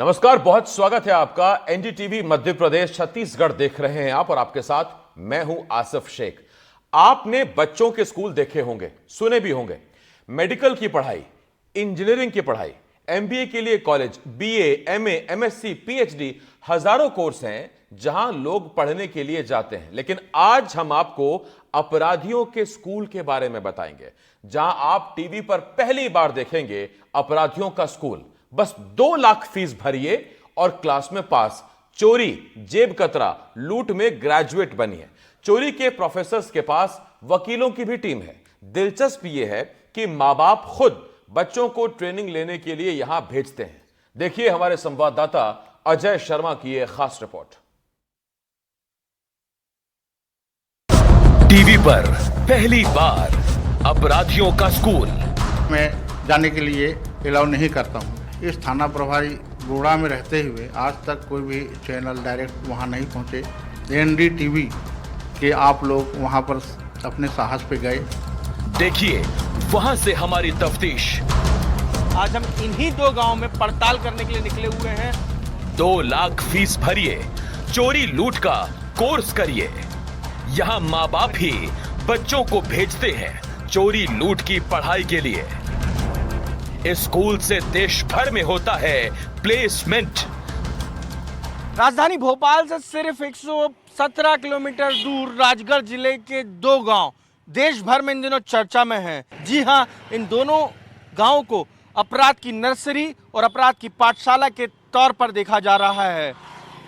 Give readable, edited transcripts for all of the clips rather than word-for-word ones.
नमस्कार, बहुत स्वागत है आपका। एनडीटीवी मध्य प्रदेश छत्तीसगढ़ देख रहे हैं आप और आपके साथ मैं हूं आसिफ शेख। आपने बच्चों के स्कूल देखे होंगे, सुने भी होंगे। मेडिकल की पढ़ाई, इंजीनियरिंग की पढ़ाई, एमबीए के लिए college, BA, MA, MSc, PhD, हजारों कोर्स हैं जहां लोग पढ़ने के लिए जाते हैं। लेकिन आज हम आपको अपराधियों के स्कूल के बारे में बताएंगे, जहां आप टीवी पर पहली बार देखेंगे अपराधियों का स्कूल। बस 2 लाख फीस भरिए और क्लास में पास। चोरी, जेब कतरा, लूट में ग्रेजुएट बनिए। चोरी के प्रोफेसर्स के पास वकीलों की भी टीम है। दिलचस्प यह है कि मां बाप खुद बच्चों को ट्रेनिंग लेने के लिए यहां भेजते हैं। देखिए हमारे संवाददाता अजय शर्मा की यह खास रिपोर्ट। टीवी पर पहली बार अपराधियों का स्कूल। मैं जाने के लिए अलाउ नहीं करता हूँ। इस थाना प्रभारी गोड़ा में रहते हुए आज तक कोई भी चैनल डायरेक्ट वहाँ नहीं पहुँचे। एनडीटीवी के आप लोग वहाँ पर अपने साहस पे गए। देखिए वहां से हमारी तफ्तीश। आज हम इन्हीं 2 गांव में पड़ताल करने के लिए निकले हुए हैं। 2 लाख फीस भरिए, चोरी लूट का कोर्स करिए। यहाँ माँ बाप ही बच्चों को भेजते हैं चोरी लूट की पढ़ाई के लिए। इस स्कूल से देश भर में होता है प्लेसमेंट। राजधानी भोपाल से सिर्फ 117 किलोमीटर दूर राजगढ़ जिले के 2 गांव देश भर में इन दिनों चर्चा में हैं। जी हां, इन दोनों गांवों को अपराध की नर्सरी और अपराध की पाठशाला के तौर पर देखा जा रहा है।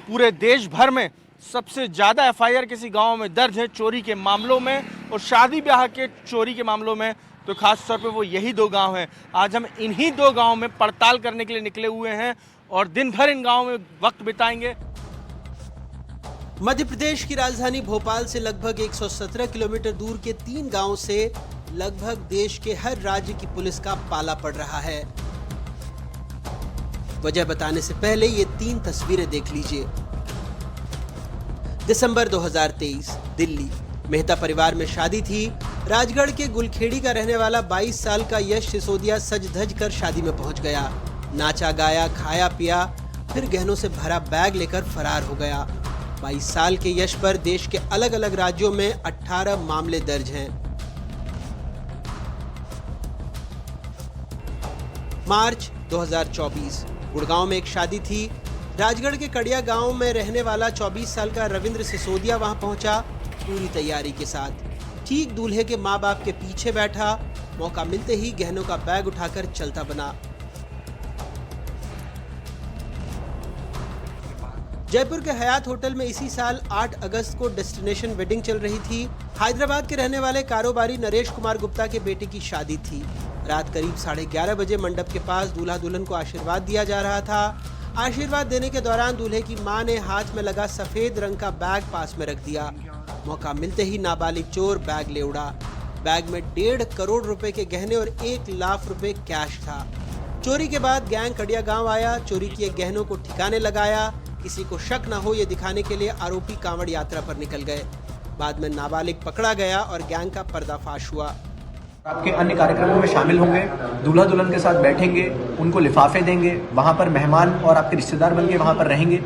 पूरे देश भर में सबसे ज्यादा एफआईआर किसी गांव में दर्ज है चोरी के मामलों में और शादी ब्याह के चोरी के मामलों में, तो खास तौर पे वो यही 2 गांव हैं। आज हम इन्हीं 2 गांव में पड़ताल करने के लिए निकले हुए हैं और दिन भर इन गांवों में वक्त बिताएंगे। मध्य प्रदेश की राजधानी भोपाल से लगभग 117 किलोमीटर दूर के 3 गांवों से लगभग देश के हर राज्य की पुलिस का पाला पड़ रहा है। वजह बताने से पहले ये 3 तस्वीरें देख लीजिए। दिसंबर 2023, दिल्ली। मेहता परिवार में शादी थी। राजगढ़ के गुलखेड़ी का रहने वाला 22 साल का यश सिसोदिया सज धज कर शादी में पहुंच गया। नाचा गाया, खाया पिया, फिर गहनों से भरा बैग लेकर फरार हो गया। 22 साल के यश पर देश के अलग अलग राज्यों में 18 मामले दर्ज हैं। मार्च 2024, गुड़गांव में एक शादी थी। राजगढ़ के कड़िया गांव में रहने वाला 24 साल का रविंद्र सिसोदिया वहां पहुंचा पूरी तैयारी के साथ। ठीक दूल्हे के माँ बाप के पीछे बैठा, मौका मिलते ही गहनों का बैग उठाकर चलता बना। जयपुर के हयात होटल में इसी साल 8 अगस्त को डेस्टिनेशन वेडिंग चल रही थी। हैदराबाद के रहने वाले कारोबारी नरेश कुमार गुप्ता के बेटे की शादी थी। रात करीब 11:30 बजे मंडप के पास दूल्हा दुल्हन को आशीर्वाद दिया जा रहा था। आशीर्वाद देने के दौरान दूल्हे की मां ने हाथ में लगा सफेद रंग का बैग पास में रख दिया। मौका मिलते ही नाबालिग चोर बैग ले उड़ा। बैग में 1.5 करोड़ रुपए के गहने और 1 लाख रुपए कैश था। चोरी के बाद गैंग कड़िया गांव आया, चोरी किए गहनों को ठिकाने लगाया। किसी को शक न हो ये दिखाने के लिए आरोपी कांवड़ यात्रा पर निकल गए। बाद में नाबालिग पकड़ा गया और गैंग का पर्दाफाश हुआ। आपके अन्य कार्यक्रमों में शामिल होंगे, दूल्हा दुल्हन के साथ बैठेंगे, उनको लिफाफे देंगे, वहाँ पर मेहमान और आपके रिश्तेदार बनके वहाँ पर रहेंगे।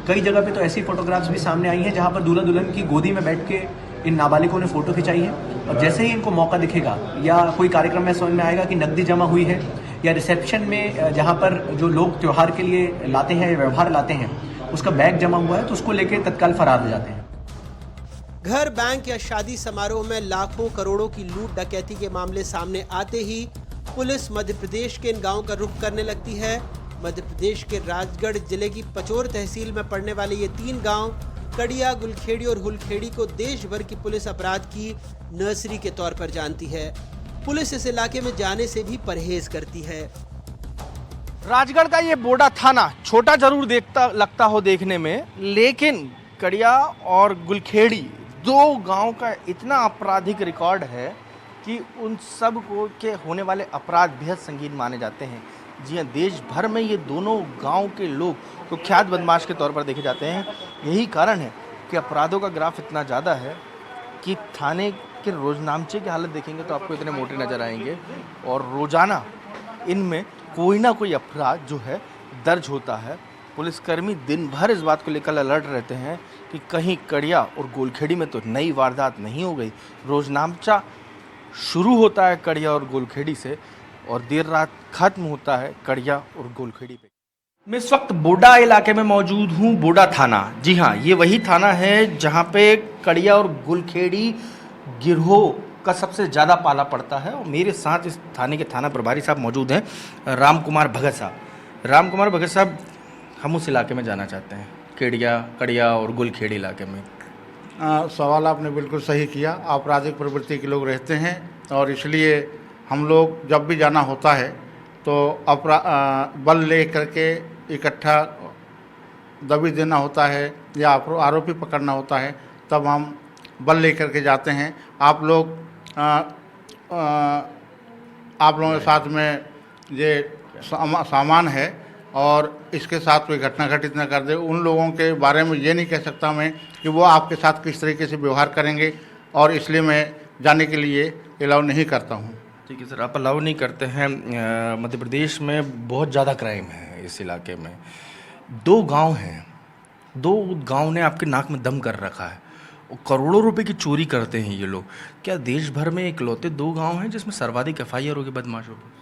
कई जगह पे तो ऐसी फोटोग्राफ्स भी सामने आई हैं जहाँ पर दूल्हा दुल्हन की गोदी में बैठ के इन नाबालिगों ने फोटो खिंचाई है। और जैसे ही इनको मौका दिखेगा या कोई कार्यक्रम में समझ में आएगा कि नकदी जमा हुई है या रिसेप्शन में जहाँ पर जो लोग त्योहार के लिए लाते हैं या व्यवहार लाते हैं उसका बैग जमा हुआ है, तो उसको लेकर तत्काल फरार हो जाते हैं। घर, बैंक या शादी समारोह में लाखों करोड़ों की लूट डकैती के मामले सामने आते ही पुलिस मध्य प्रदेश के इन गांवों का रुख करने लगती है। मध्य प्रदेश के राजगढ़ जिले की पचोर तहसील में पड़ने वाले ये 3 गांव कड़िया, गुलखेड़ी और हुलखेड़ी को देश भर की पुलिस अपराध की नर्सरी के तौर पर जानती है। पुलिस इस इलाके में जाने से भी परहेज करती है। राजगढ़ का ये बोडा थाना छोटा जरूर लगता हो देखने में, लेकिन कड़िया और गुलखेड़ी 2 गांव का इतना आपराधिक रिकॉर्ड है कि उन सब को के होने वाले अपराध बेहद संगीन माने जाते हैं। जी हाँ, देश भर में ये दोनों गांव के लोग कुख्यात बदमाश के तौर पर देखे जाते हैं। यही कारण है कि अपराधों का ग्राफ इतना ज़्यादा है कि थाने के रोजनामचे की हालत देखेंगे तो आपको इतने मोटे नज़र आएंगे और रोज़ाना इनमें कोई ना कोई अपराध जो है दर्ज होता है। पुलिसकर्मी दिन भर इस बात को लेकर अलर्ट रहते हैं कि कहीं कड़िया और गोलखेड़ी में तो नई वारदात नहीं हो गई। रोज नामचा शुरू होता है कड़िया और गोलखेड़ी से और देर रात खत्म होता है कड़िया और गोलखेड़ी पे। मैं इस वक्त बोडा इलाके में मौजूद हूँ, बोडा थाना। जी हाँ, ये वही थाना है जहाँ पे कड़िया और गुलखेड़ी गिरोह का सबसे ज़्यादा पाला पड़ता है। और मेरे साथ इस थाने के थाना प्रभारी साहब मौजूद हैं, राम कुमार भगत साहब। राम कुमार भगत साहब, हम उस इलाके में जाना चाहते हैं, कड़िया और गुलखेड़ी इलाके में। सवाल आपने बिल्कुल सही किया। आपराधिक प्रवृत्ति के लोग रहते हैं और इसलिए हम लोग जब भी जाना होता है तो बल ले करके इकट्ठा दबी देना होता है या आरोपी पकड़ना होता है, तब हम बल ले करके जाते हैं। आप लोग आप लोगों के साथ में ये सामान है और इसके साथ कोई घटना घटित न कर दे। उन लोगों के बारे में ये नहीं कह सकता मैं कि वो आपके साथ किस तरीके से व्यवहार करेंगे, और इसलिए मैं जाने के लिए अलाउ नहीं करता हूँ। ठीक है सर, आप अलाउ नहीं करते हैं। मध्य प्रदेश में बहुत ज़्यादा क्राइम है इस इलाके में। 2 गांव हैं, 2 गांव ने आपके नाक में दम कर रखा है और करोड़ों रुपए की चोरी करते हैं ये लोग। क्या देश भर में इकलौते 2 गांव हैं जिसमें सर्वाधिक FIR होगी बदमाशों पर?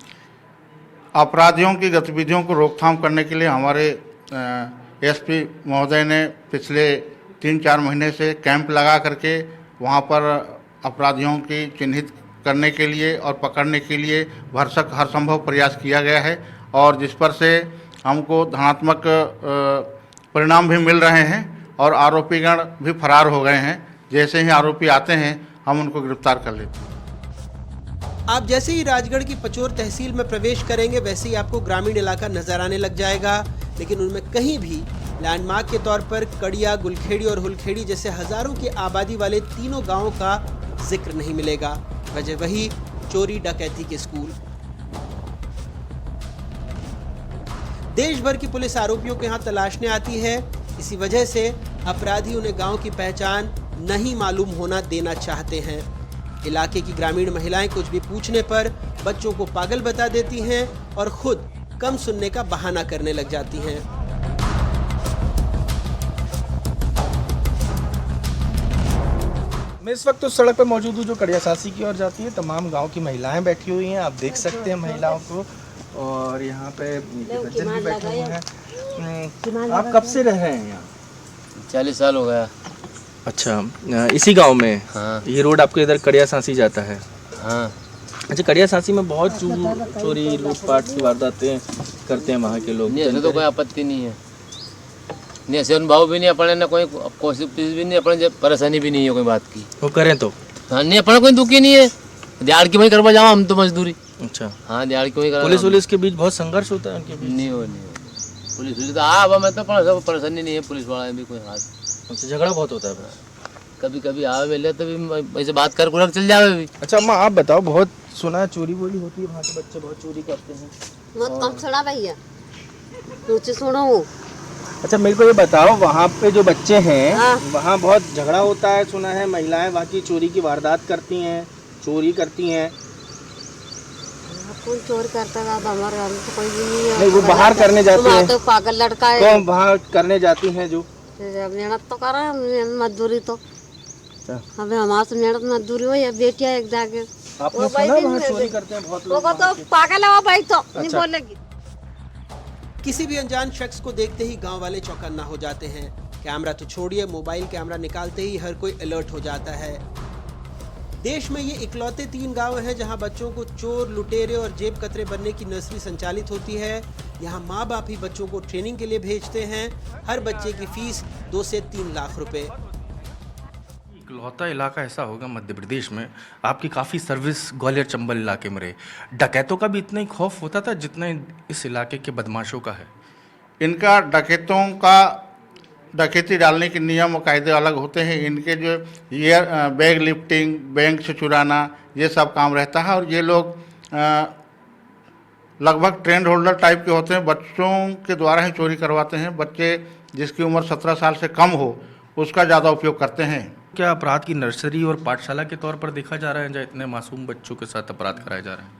अपराधियों की गतिविधियों को रोकथाम करने के लिए हमारे SP महोदय ने पिछले 3-4 महीने से कैंप लगा करके वहाँ पर अपराधियों की चिन्हित करने के लिए और पकड़ने के लिए भरसक हर संभव प्रयास किया गया है, और जिस पर से हमको धनात्मक परिणाम भी मिल रहे हैं और आरोपीगण भी फरार हो गए हैं। जैसे ही आरोपी आते हैं हम उनको गिरफ्तार कर लेते हैं। आप जैसे ही राजगढ़ की पचोर तहसील में प्रवेश करेंगे वैसे ही आपको ग्रामीण इलाका नजर आने लग जाएगा, लेकिन उनमें कहीं भी लैंडमार्क के तौर पर कड़िया, गुलखेड़ी और हुलखेड़ी जैसे हजारों की आबादी वाले तीनों गांवों का जिक्र नहीं मिलेगा। वजह वही चोरी डकैती के स्कूल। देश भर की पुलिस आरोपियों के यहाँ तलाशने आती है। इसी वजह से अपराधी उन्हें गांव की पहचान नहीं मालूम होना देना चाहते हैं। इलाके की ग्रामीण महिलाएं कुछ भी पूछने पर बच्चों को पागल बता देती हैं और खुद कम सुनने का बहाना करने लग जाती हैं। मैं इस वक्त उस सड़क पर मौजूद हूँ जो कड़िया सासी की ओर जाती है। तमाम गांव की महिलाएं बैठी हुई हैं, आप देख सकते हैं महिलाओं को, और यहाँ पे बच्चे भी बैठे हुए हैं। आप कब से रह रहे हैं यहाँ? 40 साल हो गया। अच्छा, इसी गांव में? हाँ। ये रोड आपके इधर कड़िया सांसी जाता है? हाँ। अच्छा, कड़िया सांसी में बहुत चोरी लूटपाट की वारदातें करते हैं वहाँ के लोग? नहीं, ऐसे तो कोई आपत्ति नहीं है, नहीं ऐसे अनुभव भी नहीं अपने, ना कोई कोशिश भी नहीं अपने, परेशानी भी नहीं है कोई बात की। वो करें तो? हाँ, नहीं अपना कोई दुखी नहीं है, दिहाड़ की वही करवा जाओ हम तो मजदूरी। अच्छा। हाँ, दिहाड़ की वही करवा। पुलिस के बीच बहुत संघर्ष होता है उनके बीच? नहीं हो पुलिस तो हाँ, अब मैं तो परेशानी नहीं है, पुलिस वाला भी कोई हाथ। अच्छा, झगड़ा बहुत होता है बस? कभी कभी आवे मिले तो भी ऐसे बात कर कुलक चल जावे भी। अच्छा अम्मा, आप बताओ, बहुत सुना है चोरी वोरी होती है वहाँ के, बच्चे बहुत चोरी करते हैं? बहुत कम सुना भैया, नीचे सुनो। अच्छा, मेरे को ये बताओ, वहाँ पे जो बच्चे हैं हाँ। वहाँ बहुत झगड़ा होता है, सुना है महिलाएं वहाँ की चोरी की वारदात करती हैं, चोरी करती हैं? कौन चोरी करता है? हमारे घर में तो कोई भी नहीं है। नहीं, वो बाहर करने जाते हैं। तो पागल लड़का है। कौन वहाँ करने जाती हैं जो? मेहनत तो कर रहे हैं, मजदूरी तो हमें हमारे से मेहनत मजदूरी हो या बेटिया एक जाके। आपने सुना वहाँ चोरी करते हैं बहुत लोग? तो पागल है वो भाई, तो नहीं बोलेगी। किसी भी अनजान शख्स को देखते ही गांव वाले चौकन्ना हो जाते हैं। कैमरा तो छोड़िए, मोबाइल कैमरा निकालते ही हर कोई अलर्ट हो जाता है। देश में ये इकलौते 3 गांव हैं जहां बच्चों को चोर, लुटेरे और जेब कतरे बनने की नर्सरी संचालित होती है। यहां माँ बाप ही बच्चों को ट्रेनिंग के लिए भेजते हैं। हर बच्चे की फीस 2 से 3 लाख रुपए। इकलौता इलाका ऐसा होगा मध्य प्रदेश में, आपकी काफ़ी सर्विस ग्वालियर चंबल इलाके में रहे। डकैतों का भी इतना ही खौफ होता था जितना इस इलाके के बदमाशों का है? इनका डकैतों का डकैती डालने के नियम और कायदे अलग होते हैं। इनके जो ये बैग लिफ्टिंग, बैंक से चुराना, ये सब काम रहता है। और ये लोग लगभग ट्रेंड होल्डर टाइप के होते हैं, बच्चों के द्वारा ही चोरी करवाते हैं। बच्चे जिसकी उम्र 17 साल से कम हो उसका ज़्यादा उपयोग करते हैं। क्या अपराध की नर्सरी और पाठशाला के तौर पर देखा जा रहा है जहाँ इतने मासूम बच्चों के साथ अपराध कराए जा रहे हैं?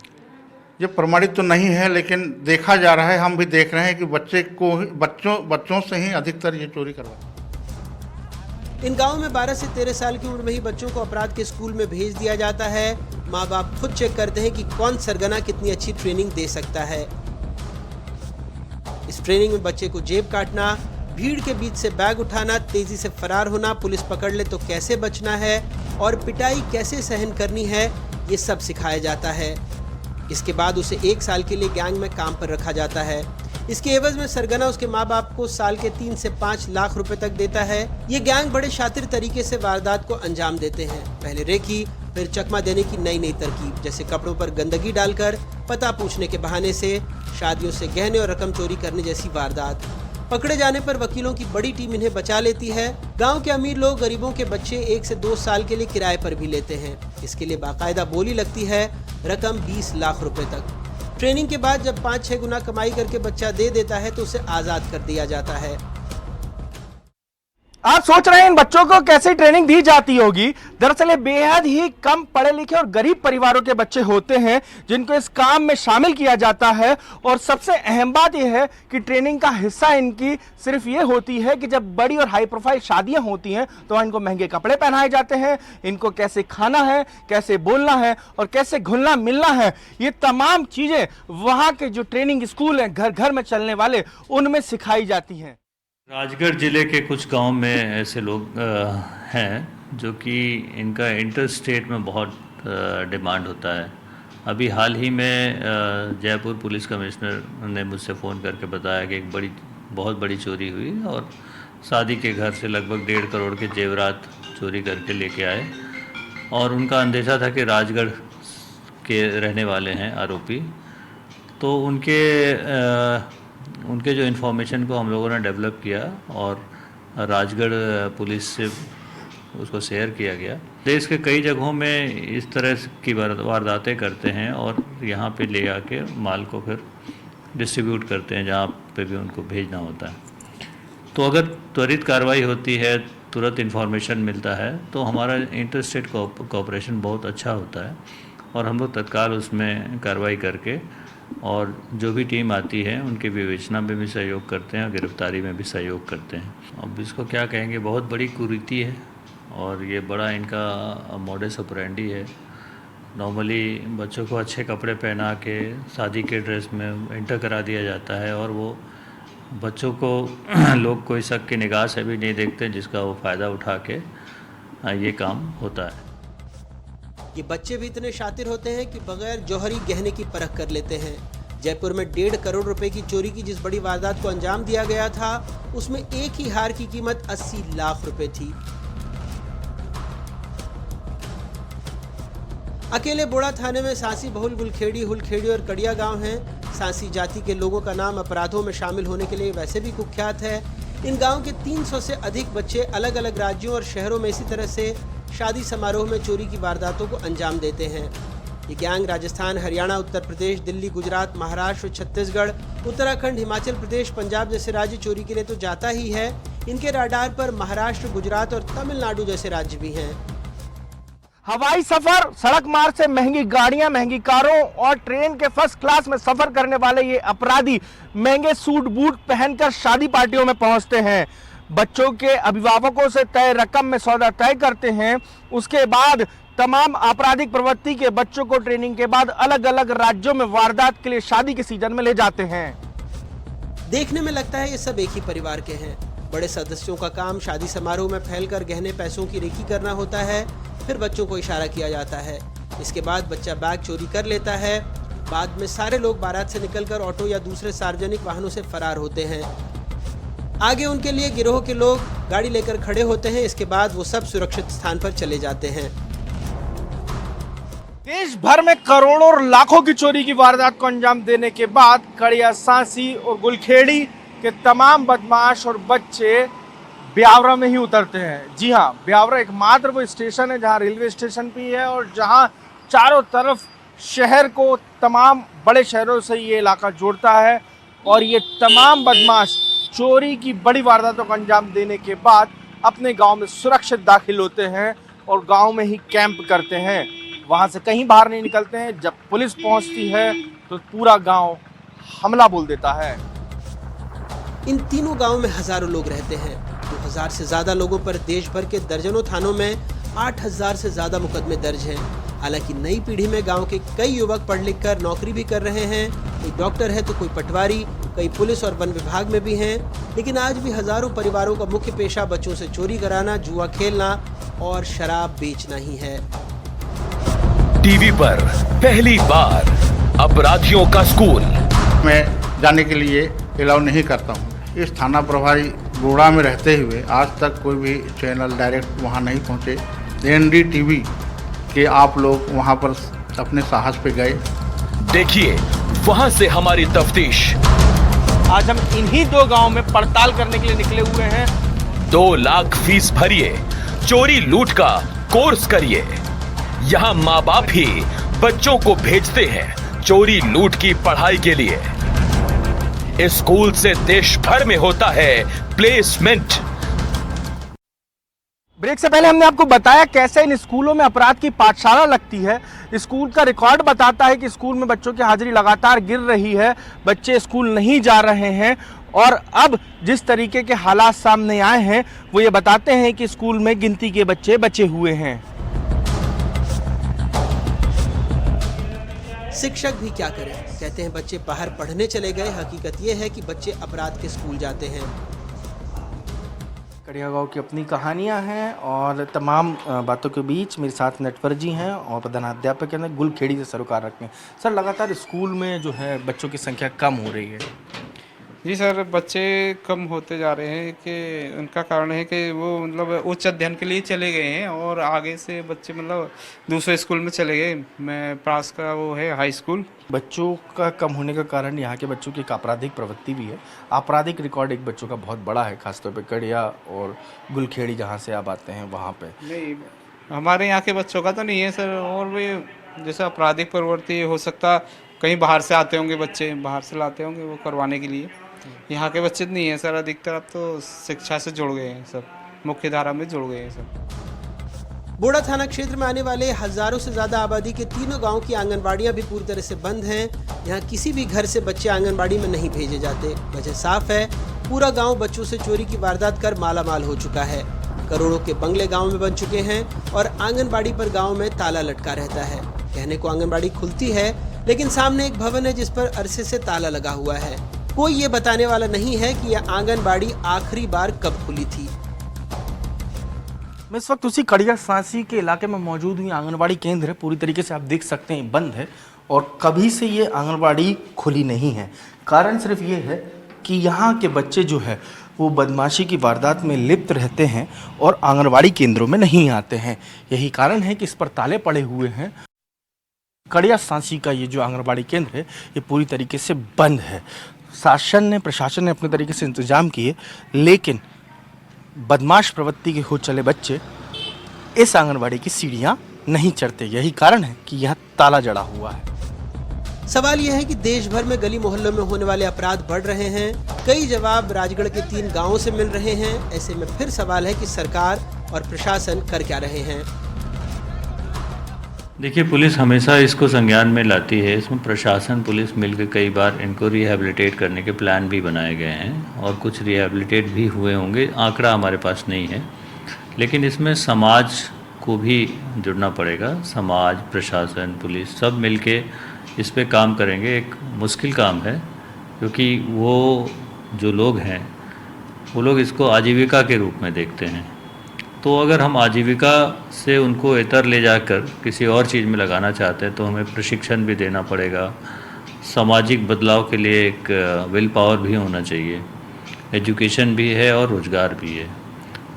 ये प्रमाणित तो नहीं है, लेकिन देखा जा रहा है, हम भी देख रहे हैं कि बच्चों से ही अधिकतर ये चोरी करवाते। इन गांवों में 12 से 13 साल की उम्र में ही बच्चों को अपराध के स्कूल में भेज दिया जाता है। माँ बाप खुद चेक करते हैं कि कौन सरगना कितनी अच्छी ट्रेनिंग दे सकता है। इस ट्रेनिंग में बच्चे को जेब काटना, भीड़ के बीच से बैग उठाना, तेजी से फरार होना, पुलिस पकड़ ले तो कैसे बचना है और पिटाई कैसे सहन करनी है, ये सब सिखाया जाता है। इसके बाद उसे 1 साल के लिए गैंग में काम पर रखा जाता है। इसके एवज में सरगना उसके माँ बाप को साल के 3 से 5 लाख रुपए तक देता है। ये गैंग बड़े शातिर तरीके से वारदात को अंजाम देते हैं। पहले रेकी, फिर चकमा देने की नई नई तरकीब, जैसे कपड़ों पर गंदगी डालकर, पता पूछने के बहाने से, शादियों से गहने और रकम चोरी करने जैसी वारदात। पकड़े जाने पर वकीलों की बड़ी टीम इन्हें बचा लेती है। गांव के अमीर लोग गरीबों के बच्चे 1 से 2 साल के लिए किराए पर भी लेते हैं। इसके लिए बाकायदा बोली लगती है, रकम 20 लाख रुपए तक। ट्रेनिंग के बाद जब 5-6 गुना कमाई करके बच्चा दे देता है तो उसे आजाद कर दिया जाता है। आप सोच रहे हैं इन बच्चों को कैसे ट्रेनिंग दी जाती होगी। दरअसल ये बेहद ही कम पढ़े लिखे और गरीब परिवारों के बच्चे होते हैं जिनको इस काम में शामिल किया जाता है। और सबसे अहम बात यह है कि ट्रेनिंग का हिस्सा इनकी सिर्फ ये होती है कि जब बड़ी और हाई प्रोफाइल शादियां होती हैं तो इनको महंगे कपड़े पहनाए जाते हैं, इनको कैसे खाना है, कैसे बोलना है और कैसे घुलना मिलना है, ये तमाम चीजें वहां के जो ट्रेनिंग स्कूल हैं घर घर में चलने वाले, उनमें सिखाई जाती हैं। राजगढ़ ज़िले के कुछ गांव में ऐसे लोग हैं जो कि इनका इंटर स्टेट में बहुत डिमांड होता है। अभी हाल ही में जयपुर पुलिस कमिश्नर ने मुझसे फ़ोन करके बताया कि एक बहुत बड़ी चोरी हुई और शादी के घर से लगभग 1.5 करोड़ के जेवरात चोरी करके लेके आए और उनका अंदेशा था कि राजगढ़ के रहने वाले हैं आरोपी। तो उनके जो इन्फॉर्मेशन को हम लोगों ने डेवलप किया और राजगढ़ पुलिस से उसको शेयर किया गया। देश के कई जगहों में इस तरह की वारदातें करते हैं और यहाँ पे ले आके माल को फिर डिस्ट्रीब्यूट करते हैं जहाँ पे भी उनको भेजना होता है। तो अगर त्वरित कार्रवाई होती है, तुरंत इन्फॉर्मेशन मिलता है तो हमारा इंटर स्टेट कोऑपरेशन बहुत अच्छा होता है और हम लोग तत्काल उसमें कार्रवाई करके और जो भी टीम आती है उनके विवेचना में भी सहयोग करते हैं और गिरफ्तारी में भी सहयोग करते हैं। अब इसको क्या कहेंगे, बहुत बड़ी कुरीति है और ये बड़ा इनका मॉडस ऑपरेंडी है। नॉर्मली बच्चों को अच्छे कपड़े पहना के शादी के ड्रेस में एंटर करा दिया जाता है और वो बच्चों को लोग कोई शक की निगाह से भी नहीं देखते, जिसका वो फ़ायदा उठा के ये काम होता है। ये बच्चे भी इतने शातिर होते हैं कि बगैर जौहरी गहने की परख कर लेते हैं। जयपुर में 1.5 करोड़ रुपए की चोरी की जिस बड़ी वारदात को अंजाम दिया गया था, उसमें एक ही हार की कीमत 80 लाख रुपए थी। अकेले बोड़ा थाने में सांसी, बहुल, गुलखेड़ी, हुलखेड़ी और कड़िया गांव हैं। सांसी जाति के लोगों का नाम अपराधों में शामिल होने के लिए वैसे भी कुख्यात है। इन गांव के 300 से अधिक बच्चे अलग अलग राज्यों और शहरों में इसी तरह से शादी समारोह में चोरी की वारदातों को अंजाम देते हैं। ये गैंग राजस्थान, हरियाणा, उत्तर प्रदेश, दिल्ली, गुजरात, महाराष्ट्र, छत्तीसगढ़, उत्तराखंड, हिमाचल प्रदेश, पंजाब जैसे राज्य चोरी के लिए तो जाता ही है। इनके राडार पर महाराष्ट्र, गुजरात और तमिलनाडु जैसे राज्य भी हैं। हवाई सफर, सड़क मार्ग से महंगी गाड़ियां, महंगी कारों और ट्रेन के फर्स्ट क्लास में सफर करने वाले ये अपराधी महंगे सूट बूट पहनकर शादी पार्टियों में पहुंचते हैं। बच्चों के अभिभावकों से तय रकम में सौदा तय करते हैं। उसके बाद तमाम आपराधिक प्रवृत्ति के बच्चों को ट्रेनिंग के बाद अलग अलग राज्यों में वारदात के लिए शादी के सीजन में ले जाते हैं। देखने में लगता है ये सब एक ही परिवार के हैं। बड़े सदस्यों का काम शादी समारोह में फैलकर गहने पैसों की रेकी करना होता है। फिर बच्चों को इशारा किया जाता है। इसके बाद बच्चा बैग चोरी कर लेता है। बाद में सारे लोग बारात से निकलकर ऑटो या दूसरे सार्वजनिक वाहनों से फरार होते हैं। आगे उनके लिए गिरोह के लोग गाड़ी लेकर खड़े होते हैं। इसके बाद वो सब सुरक्षित स्थान पर चले जाते हैं। देश भर में करोड़ों और लाखों की चोरी की वारदात को अंजाम देने के बाद कड़िया, सांसी और गुलखेड़ी के तमाम बदमाश और बच्चे ब्यावरा में ही उतरते हैं। जी हाँ, ब्यावरा एकमात्र वो स्टेशन है जहाँ रेलवे स्टेशन भी है और जहाँ चारों तरफ शहर को तमाम बड़े शहरों से ये इलाका जोड़ता है। और ये तमाम बदमाश चोरी की बड़ी वारदातों को अंजाम देने के बाद अपने गांव में सुरक्षित दाखिल होते हैं और गांव में ही कैंप करते हैं। वहां से कहीं बाहर नहीं निकलते हैं। जब पुलिस पहुंचती है तो पूरा गांव हमला बोल देता है। इन तीनों गांवों में हजारों लोग रहते हैं। 2000 से ज्यादा लोगों पर देश भर के दर्जनों थानों में 8000 से ज्यादा मुकदमे दर्ज हैं। हालांकि नई पीढ़ी में गांव के कई युवक पढ़ लिख कर नौकरी भी कर रहे हैं। कोई डॉक्टर है तो कोई पटवारी, कई पुलिस और वन विभाग में भी हैं। लेकिन आज भी हजारों परिवारों का मुख्य पेशा बच्चों से चोरी कराना, जुआ खेलना और शराब बेचना ही है। टीवी पर पहली बार अपराधियों का स्कूल। मैं जाने के लिए अलाउ नहीं करता हूँ। इस थाना प्रभारी गोड़ा में रहते हुए आज तक कोई भी चैनल डायरेक्ट वहाँ नहीं पहुँचे। NDTV के आप लोग वहाँ पर अपने साहस पे गए। देखिए वहां से हमारी तफ्तीश। आज हम इन्हीं दो गांव में पड़ताल करने के लिए निकले हुए हैं। 2 लाख फीस भरिए, चोरी लूट का कोर्स करिए। यहाँ माँ बाप ही बच्चों को भेजते हैं चोरी लूट की पढ़ाई के लिए। इस स्कूल से देश भर में होता है प्लेसमेंट। ब्रेक से पहले हमने आपको बताया कैसे इन स्कूलों में अपराध की पाठशाला लगती है। स्कूल का रिकॉर्ड बताता है कि स्कूल में बच्चों की हाजिरी लगातार गिर रही है, बच्चे स्कूल नहीं जा रहे हैं। और अब जिस तरीके के हालात सामने आए हैं वो ये बताते हैं कि स्कूल में गिनती के बच्चे बचे हुए हैं। शिक्षक भी क्या करें, कहते हैं बच्चे बाहर पढ़ने चले गए। हकीकत ये है कि बच्चे अपराध के स्कूल जाते हैं। कड़िया गांव की अपनी कहानियां हैं और तमाम बातों के बीच मेरे साथ नटवर जी हैं और प्रधानाध्यापक हैं गुलखेड़ी से सरोकार रखते हैं। सर, लगातार स्कूल में जो है बच्चों की संख्या कम हो रही है। जी सर, बच्चे कम होते जा रहे हैं कि उनका कारण है कि वो मतलब उच्च अध्ययन के लिए चले गए हैं और आगे से बच्चे मतलब दूसरे स्कूल में चले गए। मैं पास का वो है हाई स्कूल। बच्चों का कम होने का कारण यहाँ के बच्चों की एक आपराधिक प्रवृत्ति भी है। आपराधिक रिकॉर्ड एक बच्चों का बहुत बड़ा है, खासतौर पे कड़िया और गुलखेड़ी जहाँ से आप आते हैं वहाँ पे। नहीं, हमारे यहाँ के बच्चों का तो नहीं है सर। और भी जैसे आपराधिक प्रवृत्ति हो सकता, कहीं बाहर से आते होंगे बच्चे, बाहर से लाते होंगे वो करवाने के लिए। यहाँ के बच्चे नहीं है सर। अधिकतर अब तो शिक्षा से जुड़ गए हैं, सब मुख्य धारा में जुड़ गए हैं सब। बोड़ा थाना क्षेत्र में आने वाले हजारों से ज्यादा आबादी के तीनों गांव की आंगनबाड़ियां भी पूरी तरह से बंद हैं। यहाँ किसी भी घर से बच्चे आंगनबाड़ी में नहीं भेजे जाते। वजह साफ है, पूरा गांव बच्चों से चोरी की वारदात कर मालामाल हो चुका है। करोड़ों के बंगले गांव में बन चुके हैं और आंगनबाड़ी पर गांव में ताला लटका रहता है। कहने को आंगनबाड़ी खुलती है, लेकिन सामने एक भवन है जिस पर अरसे से ताला लगा हुआ है। कोई ये बताने वाला नहीं है कि यह आंगनबाड़ी आखिरी बार कब खुली थी। मैं इस वक्त उसी कड़िया सांसी के इलाके में मौजूद हूँ। आंगनबाड़ी केंद्र है, पूरी तरीके से आप देख सकते हैं बंद है और कभी से ये आंगनबाड़ी खुली नहीं है। कारण सिर्फ ये है कि यहाँ के बच्चे जो है वो बदमाशी की वारदात में लिप्त रहते हैं और आंगनबाड़ी केंद्रों में नहीं आते हैं। यही कारण है कि इस पर ताले पड़े हुए हैं। कड़िया सांसी का ये जो आंगनबाड़ी केंद्र है ये पूरी तरीके से बंद है। प्रशासन ने अपने तरीके से इंतजाम किए, लेकिन बदमाश प्रवृत्ति के हो चले बच्चे इस आंगनबाड़ी की सीढ़ियां नहीं चढ़ते। यही कारण है कि यह ताला जड़ा हुआ है। सवाल यह है कि देश भर में गली मोहल्लों में होने वाले अपराध बढ़ रहे हैं। कई जवाब राजगढ़ के 3 गांवों से मिल रहे हैं। ऐसे में फिर सवाल है कि सरकार और प्रशासन कर क्या रहे हैं। देखिए, पुलिस हमेशा इसको संज्ञान में लाती है। इसमें प्रशासन पुलिस मिलकर कई बार इनको रिहैबिलिटेट करने के प्लान भी बनाए गए हैं और कुछ रिहैबिलिटेट भी हुए होंगे, आंकड़ा हमारे पास नहीं है। लेकिन इसमें समाज को भी जुड़ना पड़ेगा। समाज, प्रशासन, पुलिस सब मिलके इस पे काम करेंगे। एक मुश्किल काम है क्योंकि वो जो लोग हैं वो लोग इसको आजीविका के रूप में देखते हैं। तो अगर हम आजीविका से उनको इतर ले जाकर किसी और चीज़ में लगाना चाहते हैं तो हमें प्रशिक्षण भी देना पड़ेगा। सामाजिक बदलाव के लिए एक विल पावर भी होना चाहिए, एजुकेशन भी है और रोज़गार भी है।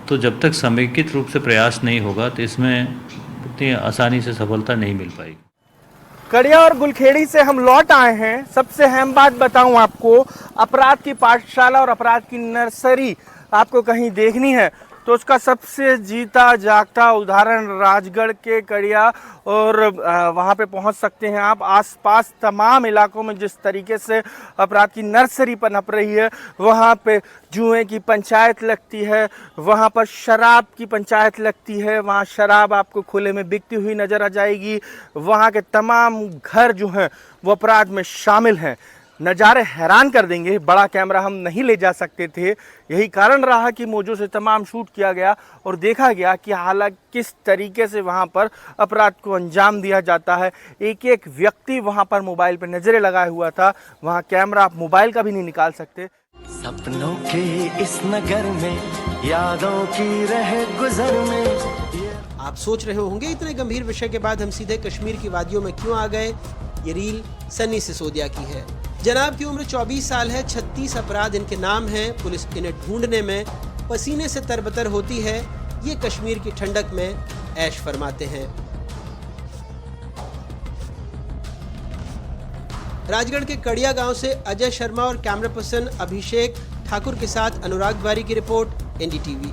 तो जब तक समेकित रूप से प्रयास नहीं होगा तो इसमें उतनी आसानी से सफलता नहीं मिल पाएगी। कड़िया और गुलखेड़ी से हम लौट आए हैं। सबसे अहम बात बताऊं आपको, अपराध की पाठशाला और अपराध की नर्सरी आपको कहीं देखनी है तो उसका सबसे जीता जागता उदाहरण राजगढ़ के कड़िया और वहाँ पे पहुँच सकते हैं आप। आसपास तमाम इलाकों में जिस तरीके से अपराध की नर्सरी पनप रही है, वहाँ पे जुए की पंचायत लगती है, वहाँ पर शराब की पंचायत लगती है। वहाँ शराब आपको खुले में बिकती हुई नज़र आ जाएगी। वहाँ के तमाम घर जो हैं वो अपराध में शामिल हैं। नज़ारे हैरान कर देंगे। बड़ा कैमरा हम नहीं ले जा सकते थे, यही कारण रहा कि मोजो से तमाम शूट किया गया और देखा गया कि हालांकि किस तरीके से वहां पर अपराध को अंजाम दिया जाता है। एक एक व्यक्ति वहां पर मोबाइल पर नज़रें लगाए हुआ था। वहां कैमरा आप मोबाइल का भी नहीं निकाल सकते। सपनों के इस नगर में, यादों की रहे गुजर में। आप सोच रहे होंगे इतने गंभीर विषय के बाद हम सीधे कश्मीर की वादियों में क्यों आ गए। ये रील सन्नी सिसोदिया की है। जनाब की उम्र 24 साल है। 36 अपराध इनके नाम हैं। पुलिस इन्हें ढूंढने में पसीने से तरबतर होती है। ये कश्मीर की ठंडक में ऐश फरमाते हैं। राजगढ़ के कड़िया गांव से अजय शर्मा और कैमरा पर्सन अभिषेक ठाकुर के साथ अनुराग द्वारी की रिपोर्ट, एनडीटीवी।